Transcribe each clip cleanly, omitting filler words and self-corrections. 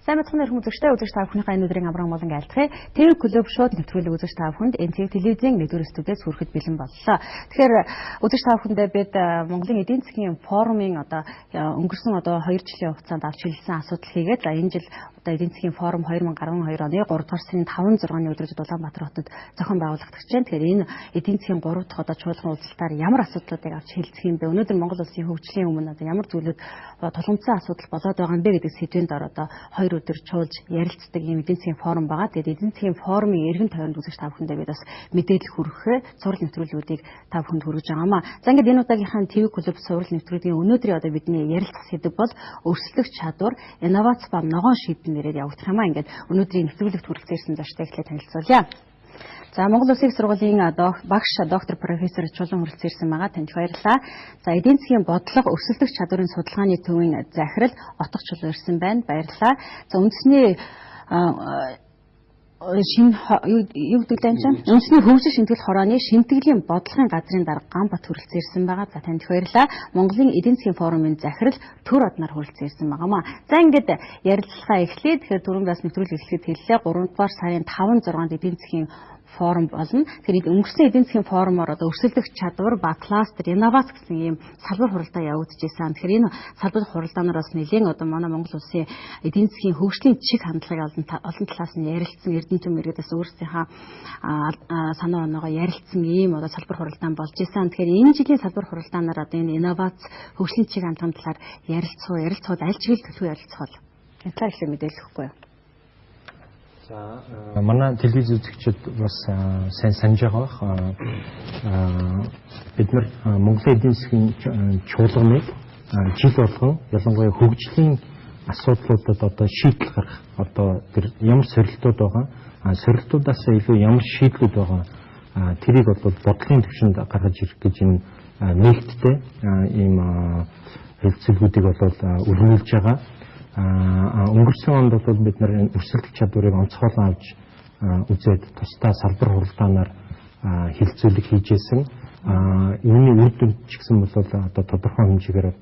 Сайн мэцхан хүмүүсттэй үзэж та бүхнийхээ энэ өдрийн амран болон айлтгая. ТV клуб шууд нэвтрүүлэг үзэж та бүхэнд NTV телевизийн нэгдүгээр студиэд хүрэхэд бэлэн боллоо. Тэгэхээр үзэж та бүхэндээ бид Монголын эдийн засгийн форумын өнгөрсөн 2 жилийн хугацаанд авч хэлсэн асуудал хийгээд за энэ жил эдийн засгийн форум 2012 оны 3 дугаар сарын 5-6-ны өдрөд Улаанбаатар хотод зохион байгуулагдах чинь. Тэгэхээр энэ эдийн засгийн 3 дахь чуулган уулзалтаар ямар асуудлуудыг авч хэлцэх юм бэ? Өнөөдөр Монгол улсын хөгжлийн өмнө ямар зүйлүүд тулгымцсан асуудал болоод байгаа юм бэ гэдэг сэдвийн дор 2 өдөр чуулж ярилцдаг ийм эдийн засгийн форум байгаа. Тэгээд эдийн засгийн форумын эргэн тойронд үзэж та бүхэндээ бид бас мэдээлэл хүргэхээр сурал нэвтрүүлгүүдийг та бүхэнд хүргэж байгаамаа. За ингээд энэ удаагийнхаа ТV клуб сурал нэвтрүүлгийн өнөөдрийн бидний ярилцах сэдэв бол өрсөлдөх чадвар, инновац ба ногоон шийдэл нэрээр явагдах юмаа. Ингээд өнөөдрийн нэвтрүүлэгт хүрэлцээрсэн зочдыг эхлээд танилцуулъя. За Монгол Улсын их сургуулийн багш доктор профессор Чулуун хүрэлцээрсэн байгаа. Танд баярлалаа. За эдийн засгийн бодлого өрсөлдөх чадварын судалгааны төвийн захирал Отго Чулуун ирсэн байна. Баярлалаа. За үндэсний үндэсний хөгжил шинтгэл хорооны шинтгэлийн бодлогын газрын дарга Ганбат хүрэлцээрсэн байгаа. За танд баярлалаа. Монголын эдийн засгийн форумын захирал Төр Однаар хүрэлцээрсэн байгаамаа. За ингээд ярилцлагаа эхлэе. Тэгэхээр түрүүн бас нэвтрүүлэг эхлэхэд хэллээ. 3 дугаар сарын 5-6-нд эдийн засгийн форум болно. Тэгэхээр өнгөрсөн эдийн засгийн форумоор өрсөлдөх чадвар ба кластер, инновац гэсэн ийм салбар хуралдаа явагдажсэн. Тэгэхээр энэ салбар хуралдаанаар бас нэлээд манай Монгол улсын эдийн засгийн хөгжлийн чиг хандлагыг олон талаас нь ярилцсан эрдэмтэн мэргэдээс өөрсдийнхээ санаа оноогоо ярилцсан ийм салбар хуралдаан болж исэн. Тэгэхээр энэ жилийн салбар хуралдаанаар энэ инновац хөгжлийн чиг хандлагын талаар ярилцахад аль чиглэл төлөв ярилцах бол энэ талаар их мэдээлэл өгөхгүй юу? За манай телевиз үзэгчид бас сайн санаж байгаа. Бид нар Монголын эдийн засгийн чуулганыг жил болгон ялангуяа хөгжлийн асуудлуудад шийдэл гаргах тэр ямар сорилтууд байгаа, сорилтуудаас илүү ямар шийдлүүд байгаа тэрийг бол бодлогын түвшинд гаргаж ирэх гэж энэ нээлттэй ийм хэлцүүлгүүдийг өргөнүүлж байгаа. Өнгөрсөн онд бол бид нар өрсөлдөх чадварыг онцгойлон авч үзээд тусдаа салбар хуралдаанаар хилцүүлэг хийжсэн. Үүний үр дүнд ч гэсэн бол тодорхой хэмжээгээр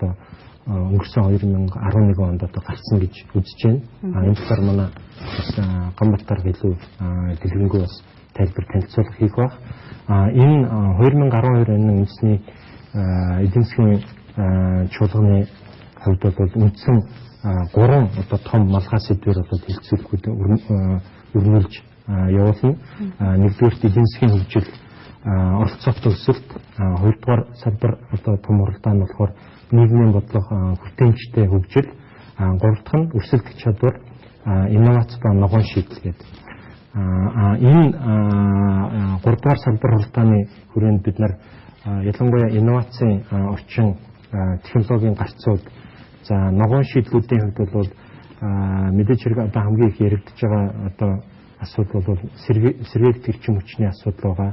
өнгөрсөн 2011 онд гарсан гэж үзэж байна. Энэ талаар манай Ганбатар илүү дэлгэрэнгүй бас тайлбар танилцуулга хийх баг. Энэ 2012 оны үндэсний эдийн засгийн чуулганы хувьд бол үндсэн 3 том малгай сэдвээр хэлцүүлгүүд өрнүүлж явуулна. Нэгдүгээр эдийн засгийн хөгжил, оролцоотой өсөлт, хоёрдугаар салбар том хуралдаан болохоор нийгмийн бодлого, хүртээмжтэй хөгжил, гурав дахь нь өрсөлдөх чадвар, инновац ба ногоон шийдэл гэдэг. Энэ 3 дугаар салбар хуралдааны хүрээнд бид нар ялангуяа инновацийн орчин, технологийн гарцууд, за ногоон шийдлүүдийн хувьд бол мэдээж хэрэг хамгийн их яригдж байгаа асуудал бол сэргээгт эрчим хүчний асуудал байгаа.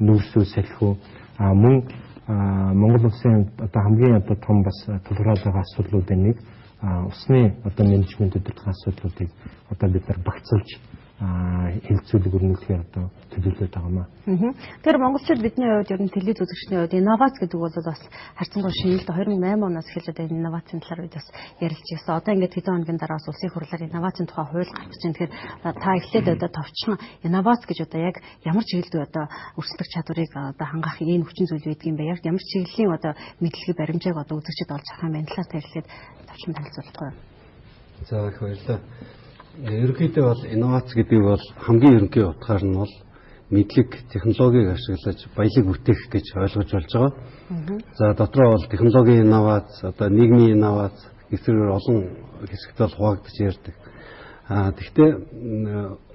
Нүүрсүү салхи мөн Монгол улсын хамгийн том бас тулгараад байгаа асуудлуудын нэг усны менежмент удирдлагын асуудлуудыг бид нар багцуулж хэлцүүлэг өрнүүлэхээр төлөвлөж байгаамаа. Тэгэхээр монголчууд бидний хувьд ер нь телевиз үзэгчдийн хувьд инновац гэдэг бол бас харьцангуй шинэ л 2008 оноос эхэлж энэ инновацийн талаар бид бас ярилж ирсэн. Одоо ингээд хэдэн хоногийн дараа улсын хурлаар инновацийн тухай хууль гарч байна. Тэгэхээр та эхлээд товчхон инновац гэж яг ямар чиглэлд өрсөлдөх чадварыг хангах энэ хүчин зүйл байдаг юм бэ? Яг ямар чиглэлийн мэдлэгийг баримжааг үзэгчид олж авах юм бэ? Талаас та эхлээд товчхон танилцуулах уу? За их баярлалаа. Ерөнхийдөө бол инновац гэдэг бол хамгийн ерөнхий утгаар нь бол мэдлэг, технологиг ашиглаж баялаг бүтээх гэж ойлгож болж байгаа. За дотроо бол технологийн инновац, нийгмийн инновац эсрэг олон хэсэгт бол хуваагдаж ярьдаг. Гэхдээ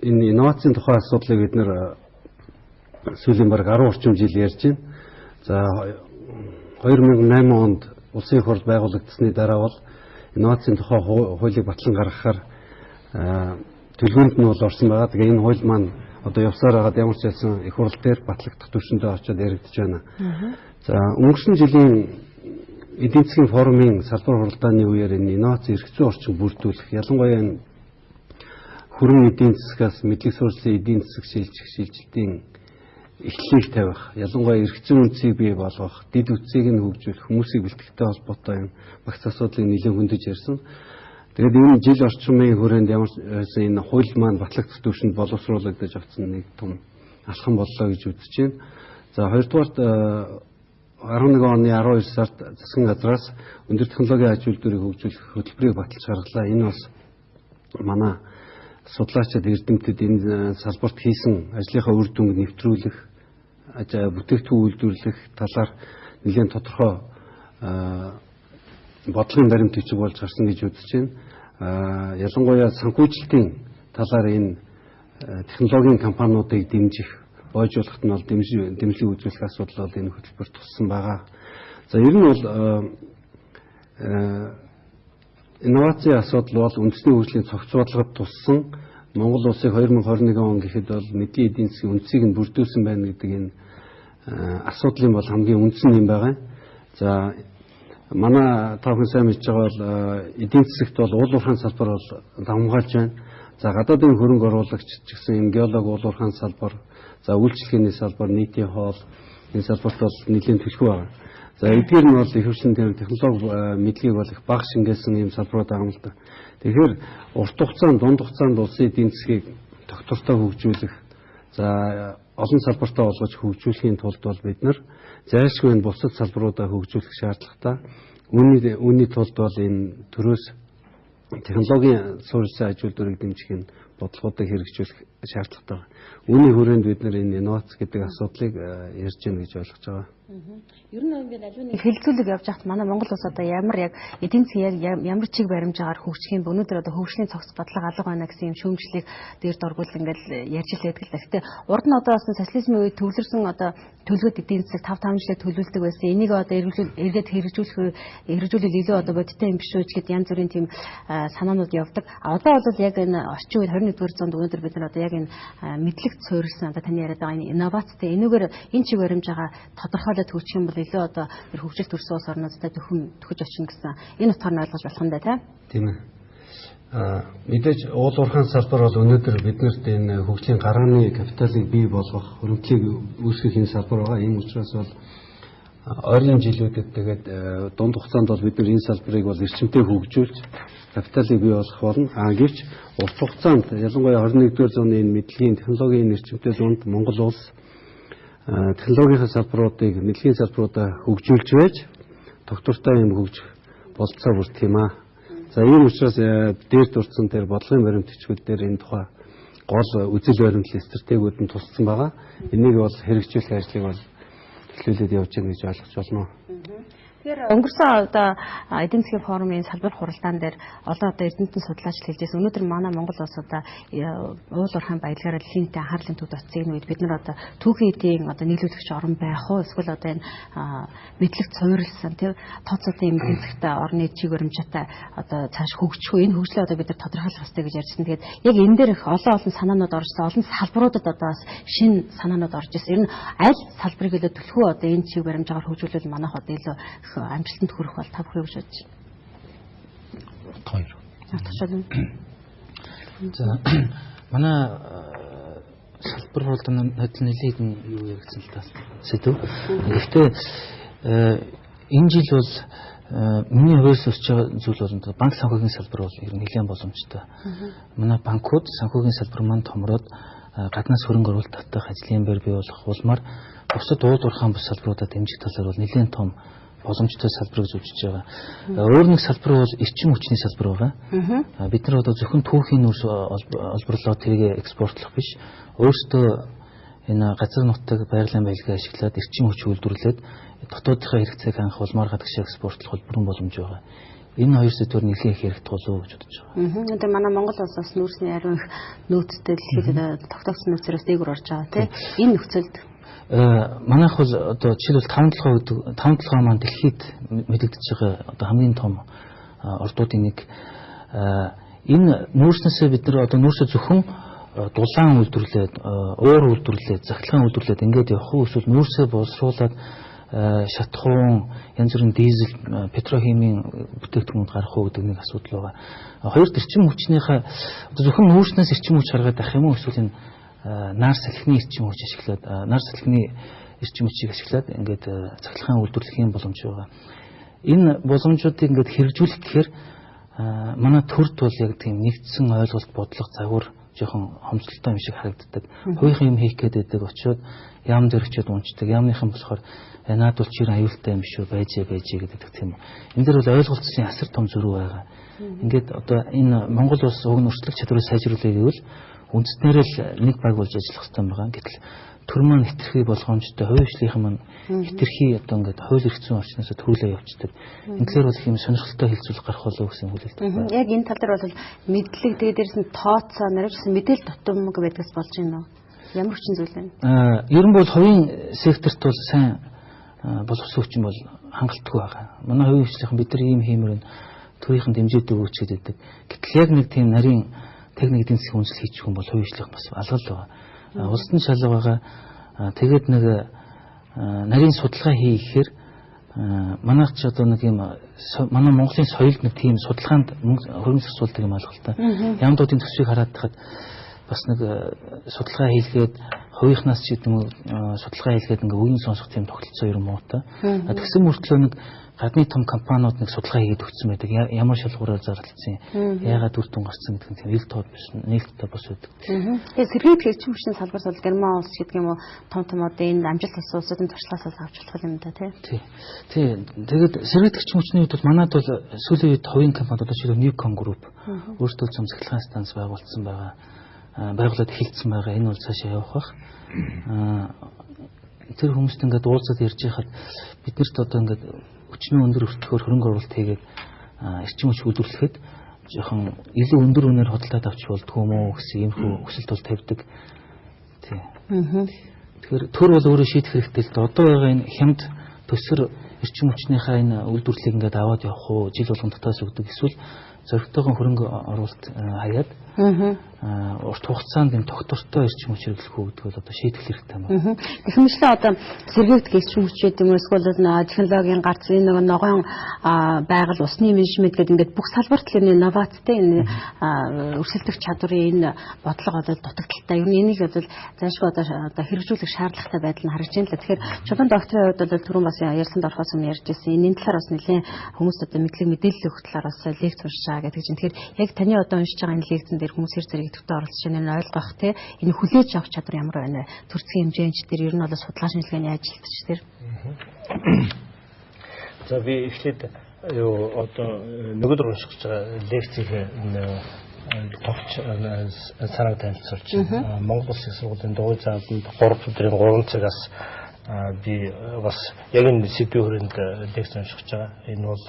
энэ инновацийн тухай асуудлыг бид нэр сүүлийн бараг 10 орчим жил ярьж байна. За 2008 онд улсын их хурл байгуулагдсны дараа бол инновацийн тухай хуулийг батлан гаргахаар төлөвлөнд нь бол орсон байгаа. Тэгээ энэ хууль маань явсаар хагаад ямар ч байсан их хурл дээр батлагдах түвшиндээ очиод яригдж байна. За өнгөрсөн жилийн эдийн засгийн форумын салбар хуралдааны үеэр энэ инновац эрх зүйн орчин бүрдүүлэх, ялангуяа энэ хүрэн эдийн засгаас мэдлэг суурьлын эдийн засаг шилжилтийн эхлэлийг тавих, ялангуяа эрх зүйн үнцийг бий болгох, дэд үтсийг нь хөгжүүлэх, хүмүүсийг бэлтгэхтэй холбоотой юм багц асуудлыг нэлээд хөндөж ярьсан. Тэгээд энэ жил орчмын хүрээнд ямар энэ хууль маань батлагдах түвшинд боловсруулагдаж авсан нэг том алхам боллоо гэж үзэж байна. За хоёрдугаарт 11 оны 12 сард засгийн газраас өндөр технологийн аж үйлдвэрийг хөгжүүлэх хөтөлбөрийг баталж гаргалаа. Энэ бас манай судлаачид эрдэмтэд энэ салбарт хийсэн ажлынхаа үр дүнг нэвтрүүлэх, бүтээгдэхүүн үйлдвэрлэх талаар нэлээд тодорхой бодлогын баримт бичиг болж гарсан гэж үзэж байна. Ялангуяа санхүүжилтийн талаар энэ технологийн компаниудыг дэмжих, бойжуулахт нь бол дэмжлэг үзүүлэх асуудал бол энэ хөтөлбөр туссан байгаа. За ер нь бол инновацийн асуудал бол үндэсний хөгжлийн цогц бодлогод туссан. Монгол улсыг 2021 он гэхэд бол мэдээ эдийн засгийн үндсийг нь бүрдүүлсэн байна гэдэг энэ асуудлын бол хамгийн үндсэн юм байгаа. За манай таахан сайн мэдж байгаа бол эдийн засагт бол уул уурхайн салбар бол давмгаалж байна. За гадаадын хөрөнгө оруулагч ч гэсэн энэ геолог уул уурхайн салбар, за үйлчлэгээний салбар, нийтийн хоол энэ салбарт бол нэлээд төлхөө байгаа. За эдгээр нь бол их хөгжлийн технологи мэдлэгийг бол их бага шингээсэн ийм салбарууд байгаа юм л да. Тэгэхээр урт хугацаанд, дунд хугацаанд улсын эдийн засгийг тогтвортой хөгжүүлэх, за олон салбартаа олгож хөгжүүлэхийн тулд бол бид нар зайлшгүй бусад салбаруудаа хөгжүүлэх шаардлагатай. Үүний тулд бол энэ төрөөс технологийн суурьлсан аж үйлдвэрийг дэмжих энэ бодлогуудыг хэрэгжүүлэх шаардлагатай. Үүний хүрээнд бид нар энэ инновац гэдэг асуудлыг ярьж гэнэ гэж ойлгож байгаа. Ер нь ингээд аливаа нэг хэлэлцүүлэг явж байхад манай Монгол улс одоо ямар яг эдийн засгийн ямар чиг баримжаагаар хөгжих юм бэ? Өнөөдөр одоо хөгжлийн цогц бодлого алга байна гэсэн юм шүүмжлэлийг дээр доргуул ингээд ярьж илээдэг л да. Гэтэ урд нь одоо бас социализмын үед төвлөрсөн одоо төлөвлөгөөт эдийн засаг 5-5 жилээр төлөвлөдөг байсан. Энийг одоо эргээд хэрэгжүүлэл илүү одоо бодиттой юм биш үү гэхэд янз бүрийн тийм санаанууд явдаг. Одоо бол яг энэ орчин үед 21-р зуунд өнөөдөр бид нар одоо яг энэ мэдлэг суурилсан одоо таны яриад байгаа энэ инновацтэй энэгээр энэ чиг баримжаагаа тодорхойлоод хөгжих юм бол илүү одоо хөгжилт төрсөн улс орнуудтай төхөж очно гэсэн энэ утгаар нь ойлгож болох юм да тийм ээ. Мэдээж уул уурхайн салбар бол өнөөдөр биднэрт энэ хөгжлийн гарааны капиталыг бий болгох, хөрөнгөлийг үүсгэх энэ салбар байгаа. Энэ учраас бол ойрын жилүүдэд тэгээд дунд хугацаанд бол бид нар энэ салбарыг бол эрчимтэй хөгжүүлж капиталыг бий болгох болно. Гэвч урт хугацаанд ялангуяа 21-р зууны энэ мэдлэгийн технологийн эрчимтэй зуунд Монгол улс технологийн салбаруудыг, мэдлэгийн салбаруудаа хөгжүүлж байж тогтвортой юм хөгжих болцоо бүрдэх юм аа. За ийм учраас дээр дурдсан тэр бодлогын баримт бичгүүд дээр энэ тухай гол үзэл баримтлал стратегиуд нь туссан байгаа. Энийг бол хэрэгжүүлэх ажлыг бол эхлүүлээд явж байгаа гэж ойлгож байна. Тэгэхээр өнгөрсөн одоо эдийн засгийн форумын салбар хуралдаан дээр олон одоо эрдэмтэн судлаач хэлжсэн. Өнөөдөр манай Монгол улс одоо уул уурхайн баялагаараа дэлхийн нийтийн анхаарлын төвд очсон үед бид нар одоо түүхийн эдийн одоо нийлүүлэгч орн байх уу эсвэл одоо энэ мэдлэгт суурилсан тийм тооцоодын эдийн засгт орны чиг баримжаатай одоо цааш хөгжих үү энэ хөгжлөө одоо бид нар тодорхойлох хэрэгтэй гэж ярьжсэн. Тэгээд яг энэ дээр их олон санаанууд оржсэн. Олон салбаруудад одоо бас шинэ санаанууд орж ирсэн. Ер нь аль салбарыг илүү төлхөө одоо энэ чиг баримжаагаар хөгжүүлвэл манайх одоо илүү амжилтанд хүрэх бол та бүхэн гэж бодож байна. За манай салбар хуралдааны нэлээд юу яригдсан л таа сэдв. Гэхдээ энэ жил бол миний хувьд өсч байгаа зүйл бол банк санхүүгийн салбар бол ер нь нэлээд боломжтой. Манай банкуд санхүүгийн салбар маань томроод гаднаас хөрөнгө оруулалт татах ажлын байр бий болох улмаар бусад уул уурхайн бус салбаруудад дэмжих талаар бол нэлээд том боломжтой салбар гэж үзэж байгаа. Өөр нэг салбар бол эрчим хүчний салбар байгаа. Бид нар одоо зөвхөн түүхийн нүүрс олборлоод тэрийг экспортлох биш. Өөрсдөө энэ газар нутаг байгалийн баялагийг ашиглаад эрчим хүч үйлдвэрлээд дотоодынхаа хэрэгцээг хангах улмаар гадагшаа экспортлох бүрэн боломж байгаа. Энэ хоёр сэдвээр нэлээд их хэрэгтэй болов уу гэж бодож байгаа. Одоо манай Монгол улс бас нүүрсний ариун их нөөцтэй дэлхийд тогтоогдсон нөөцөөс дээгүүр орж байгаа тийм. Энэ нөхцөлд манайх бол одоо жишээлбэл 5-7 маань дэлхийд мэдэгдэж байгаа одоо хамгийн том ордуудын нэг. Энэ нүүрснээсээ бид нар одоо нүүрсээ зөвхөн дулаан үйлдвэрлээд, уур үйлдвэрлээд, захлагын үйлдвэрлээд ингээд явах уу эсвэл нүүрсээ боловсруулад шатхуун, янз бүрийн дизель, петрохимийн бүтээгдэхүүнүүд гарах уу гэдэг нэг асуудал байгаа. Хоёрт эрчим хүчнийхээ зөвхөн нүүрснээс эрчим хүч гаргаад авах юм уу эсвэл энэ нар салхины эрчим хүч ашиглаад нар салхины эрчим хүчийг ашиглаад ингээд цахилгаан үйлдвэрлэх юм боломж байгаа. Энэ боломжуудыг ингээд хэрэгжүүлэх гэхээр манай төрд бол яг тийм нэгдсэн ойлголт, бодлого, загвар жоохон хомсдолтой юм шиг харагддаг. Хувийнхын юм хийх гэдэг очиод яам дээр очиод унцдаг. Яамныхан болохоор наад бол чир аюултай юм шүү байжээ гэдэг тийм. Энэ дээр бол ойлголцсон асар том зөрүү байгаа. Ингээд одоо энэ Монгол улс уг нөрслөх чадварыг сайжруулах гэвэл үндснээр л нэг баг болж ажиллах хэрэгтэй байгаа. Гэтэл төр маань хэтэрхий болгоомжтой хувийн маань хэтэрхий одоо ингээд хууль эрх зүйн орчноос төрүүлээ явцдаг. Ингээр бол юм сонирхолтой хэлцүүлэх гарах болов гэсэн хүлээлт байна. Яг энэ тал дээр бол мэдлэг тэгээ дээрс нь тооцоо нарийжсэн мэдээлэл тутамг байдгаас болж байна уу? Ямар хүчин зүйл вэ? Ер нь бол хувийн секторт бол сайн боловсон хүчин бол хангалтгүй байгаа. Манай хувийн хвшлийнхэн бид нар ийм хиймээр төрийнхэн дэмжээдэг өгч гэдэг. Гэтэл яг нэг тийм нарийн техник эдийн засгийн үндэслэл хийчих хүн бол хувийн хвшлийнх бас алгал байгаа. Улсны шалга байгаа. Тэгээд нэг нарийн судалгаа хийхээр манайх ч одоо нэг юм манай Монголын соёлд нэг тийм судалгаанд хөрөнгө зарцуулдаг юм алгалтай. Ямдуудын төсвийг хараад тахад бас нэг судалгаа хийлгээд хувийнхнаас ч гэдэг юм судалгаа хийлгээд ингээ үеийн сонсох тийм тогтолцоо ер нь муутай. Тэгсэн мөртлөө нэг гадны том компаниуд нэг судалгаа хийгээд өгсөн байдаг. Ямар шалгуураар зарлалцсан, яагаад үр дүн гарсан гэдэг нь тийм ил тод биш, нээлттэй бас байдаг. Тэгээ сэргийд эрчим хүчний салбарт бол Герман улс гэдэг юм уу том одоо энэ амжилт олсон улсуудын туршлагаас авч болох юм да тий. Тэгээд сэргийд эрчим хүчний хувьд бол манайд бол сүүлийн үед хувийн компаниуд одоо жишээ нь Newcom Group өөртөө зам цахилгаан станц байгуулсан байгаа. Байгууллагад эхэлсэн байгаа. Энэ бол цаашаа явах бах. Тэр хүмүүст ингээд уулзаад ярьж байхад биднэрт одоо ингээд өчнөө өндөр өртгөөр хөрөнгө оруулалт хийгээд эрчим хүч үйлдвэрлэхэд жоохон илүү өндөр үнээр худалдаад авч болдгоо юм уу гэсэн иймэрхүү өсөлт бол тавьдаг. Тий. Тэгэхээр төр бол өөрөө шийдэх хэрэгтэй л дээ. Одоо байгаа энэ хямд төсвөр эрчим хүчнийхээ энэ үйлдвэрлэлийг ингээд аваад явах уу, жил болгон дотоос өгдөг эсвэл зоригтойгоо хөрөнгө оруулалт хаяад урт хугацаанд энэ тогтвортой эрчим хүч хэрэглэх үү гэдэг бол одоо шийдэх хэрэгтэй байна. Тэгэхмэчлээ одоо сэргийгдэх эрчим хүч гэдэг юм эсвэл технологийн гарц энэ нэг ногоон байгаль усны менежмент гэдэг ингээд бүх салбарт л энэ инновацтэй энэ өрсөлдөх чадварын энэ бодлого одоо дутагдaltaй. Ер нь энийг бол заашгүй одоо хэрэгжүүлэх шаардлагатай байдал нь харж байна л. Тэгэхээр чулуун докторийн хувьд бол түрүүн бас ярьсанд орохоос өмнө ярьж ирсэн. Энэ талаар бас нэлээд хүмүүс одоо мэдлэг мэдээлэл өгөх талаар бас лекц уншиж байгаа гэдэг чинь. Тэгэхээр яг таны одоо уншиж байгаа энэ лекцэн дээр хүмүүс хэр зэрэг идэвхтэй оролцож байна нь ойлгох те энэ хүлээж авах чадвар ямар байна вэ? Төрцгийн хэмжээнд дээр ер нь бол судалгаа шинжилгээний ажилтч тэр. За би эхлээд юу одоо нөгөөдөр уншиж байгаа лекцийн товч санаа танилцуулж Монгол Улсын сургуулийн дугуй зааланд 3 өдрийн 3 цагаас би бас яг энэ сэдвийн хүрээнд лекц уншиж байгаа. Энэ бол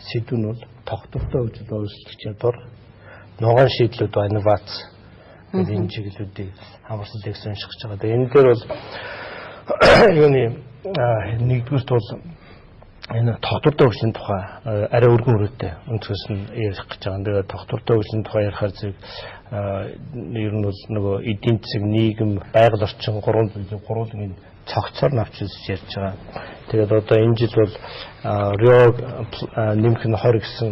сэдв нь бол тогтвортой хөгжил өөрчлөлт чадвар, ногоон шийдлүүд ба инновац гэдэг энэ чиглэлүүдийг хамарсан лекц уншиж байгаа. Тэгээ энэ дээр бол юуны нэгдүгürt бол энэ тогтвортой хөгжлийн тухай арай өргөн өрөөтэй өнцгөөс нь ярих гэж байгаа. Тэгээ тогтвортой хөгжлийн тухай ярихаар зэрэг ер нь бол нөгөө эдийн засаг, нийгэм, байгаль орчин гурван цогцоор навчилж ярьж байгаа. Тэгээд одоо энэ жил бол Рио нэмэх нь 20 гэсэн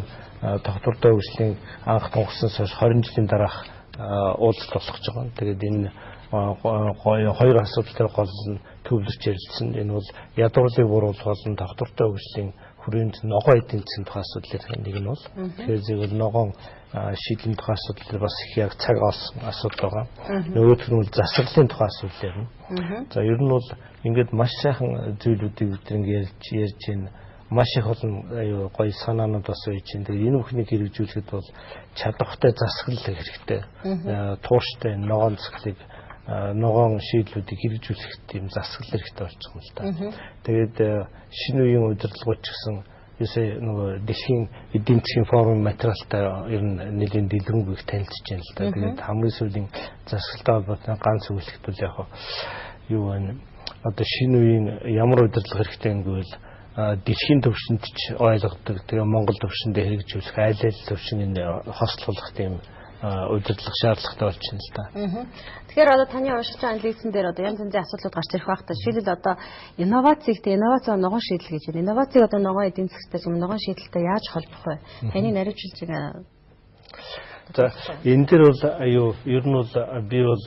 тогтвортой хөгжлийн анх тунхаснаас хойш 20 жилийн дараах уулзалт болох гэж байгаа. Тэгээд энэ хоёр асуудал дээр гол нь төвлөрч ярилцсан. Энэ бол ядуурлыг бууруулах болон тогтвортой хөгжлийн хүрээнд ногоон эдийн засгийн тухай асуудлын нэг нь бол тэгэхээр зөвхөн ногоон шийдлийн тухай асуудал бас их яг цаг олсон асуудал байгаа. Нөгөөх нь бол засаглалын тухай асуудал ярина. За ер нь бол ингээд маш сайхан зүйлүүдийг бид ингээд ярьж байна. Маш их олон гоё санаанууд бас үйж байна. Тэгээд энэ бүхнийг хэрэгжүүлэхэд бол чадвартай засаглал хэрэгтэй. Тууштай ногоон засаглалыг ногоон шийдлүүдийг хэрэгжүүлэх тийм засаглал хэрэгтэй болчих юм л та. Тэгээд шинэ үеийн удирдлагууд ч гэсэн юусаа нөгөө дэлхийн эдийн засгийн форум материалтай ер нь нэлийн дэлгэрэнгүй их танилцж байна л та. Тэгээд хамгийн сүүлийн засаглалтай холбоотой ганц өгүүлэлт бол яг юу вэ? Одоо шинэ үеийн ямар удирдлага хэрэгтэй гэвэл дэлхийн төвшөнд ч ойлгодог. Тэгээ Монгол төвшөндөө хэрэгжүүлэх айл төвшин энэ хослуулах тийм удирдлах шаардлагатай болчихно л да. Тэгэхээр одоо таны уншиж байгаа лекцэн дээр одоо янз янзын асуудлууд гарч ирэх байх та. Жишээлбэл одоо инновацигтэй инновац ногоон шийдэл гэж байна. Инновациг одоо ногоон эдийн засгтай юм ногоон шийдэлтэй яаж холбох вэ? Таны наривчилж байгаа. За энэ дээр бол ер нь бол би бол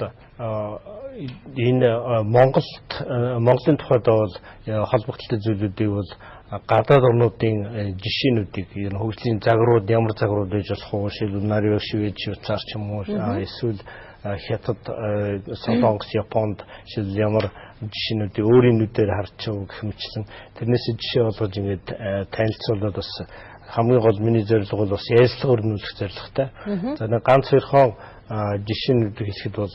энэ Монголын тухайд бол холбогдолтой зүйлүүдийг бол гадаад орнуудын жишээнүүдийг ер нь хөгжлийн загварууд ямар загварууд байж болох вэ? Жишээлбэл Норвеги, Швед, Швейцар ч юм уу эсвэл Хятад, Солонгос, Японд жишээл ямар жишээнүүдийг өөрийн нүдээр харж байгаа гэх мэтчлэн тэрнээс жишээ олгож ингээд танилцуулаад бас хамгийн гол миний зорилго бол бас ярьцлага өрнүүлэх зорилготой. За нэг ганц хоёрхон жишээнүүдийг хэлэхэд бол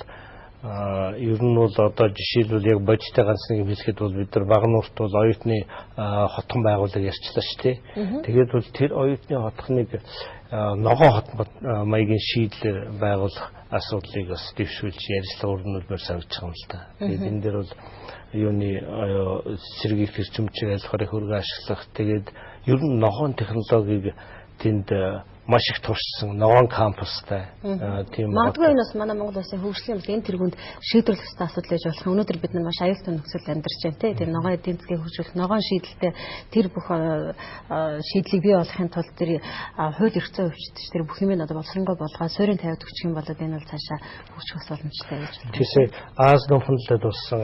ер нь бол одоо жишээлбэл яг бодиттой ганц нэг юм хэлэхэд бол бид нар Багнуурт бол оюутны хотхон байгууллага ярьчлаа шүү дээ. Тэгээд бол тэр оюутны хотхныг ногоон хот маягийн шийдлэр байгуулах асуудлыг бас дэвшүүлж ярьцлага өрнүүлмээр санагдаж байгаа юм л та. Тэгээд энэ дээр бол юуны сэргийлэх эрчимчийг айлхаарыг хөргөө ашиглах тэгээд ер нь ногоон технологиг тэнд маш их туршсан ногоон кампустай тийм магадгүй энэ бас манай Монгол улсын хөгжлийн энэ тэргуунд шийдвэрлэх ёстой асуудал гэж болох. Өнөөдөр бид нар маш аюултай нөхцөлд амьдарч байна тийм ногоон эдийн засгийг хөгжүүлэх ногоон шийдэлтэй тэр бүх шийдлийг бий болгохын тулд тэр хууль эрх зүйн өвчтөж тэр бүх юм одоо боловсронгой болгоод суурийн тавиад өгчих юм бол энэ бол цаашаа хөгжих бас боломжтой гэж байна. Тийшээ Аз номхонлод болсон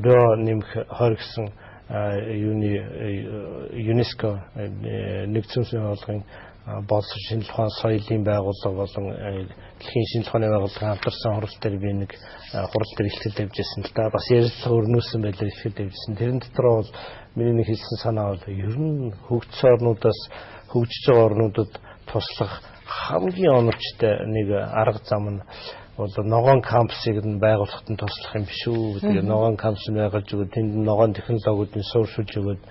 Рио нэмэх хоригсон юуны ЮНЕСКО нэгдсэн байгууллагын боловсрол шинжилгээ ухаан соёлын байгууллага болон дэлхийн шинжилгээ ухааны байгууллагын хамтарсан хурал дээр би нэг хурал дээр ихтгэл тавьжсэн л да. Бас ярилцлага өрнүүлсэн байлаа ихтгэл тавьжсэн. Тэрэн дотор бол миний нэг хэлсэн санаа бол ер нь хөгжсөн орнуудаас хөгжиж байгаа орнуудад туслах хамгийн оновчтой нэг арга зам нь бол ногоон кампусыг нь байгуулахад нь туслах юм биш үү. Тэгээ ногоон кампус нь байгуулж өгөөд тэнд ногоон технологиудын суурьшуулж өгөөд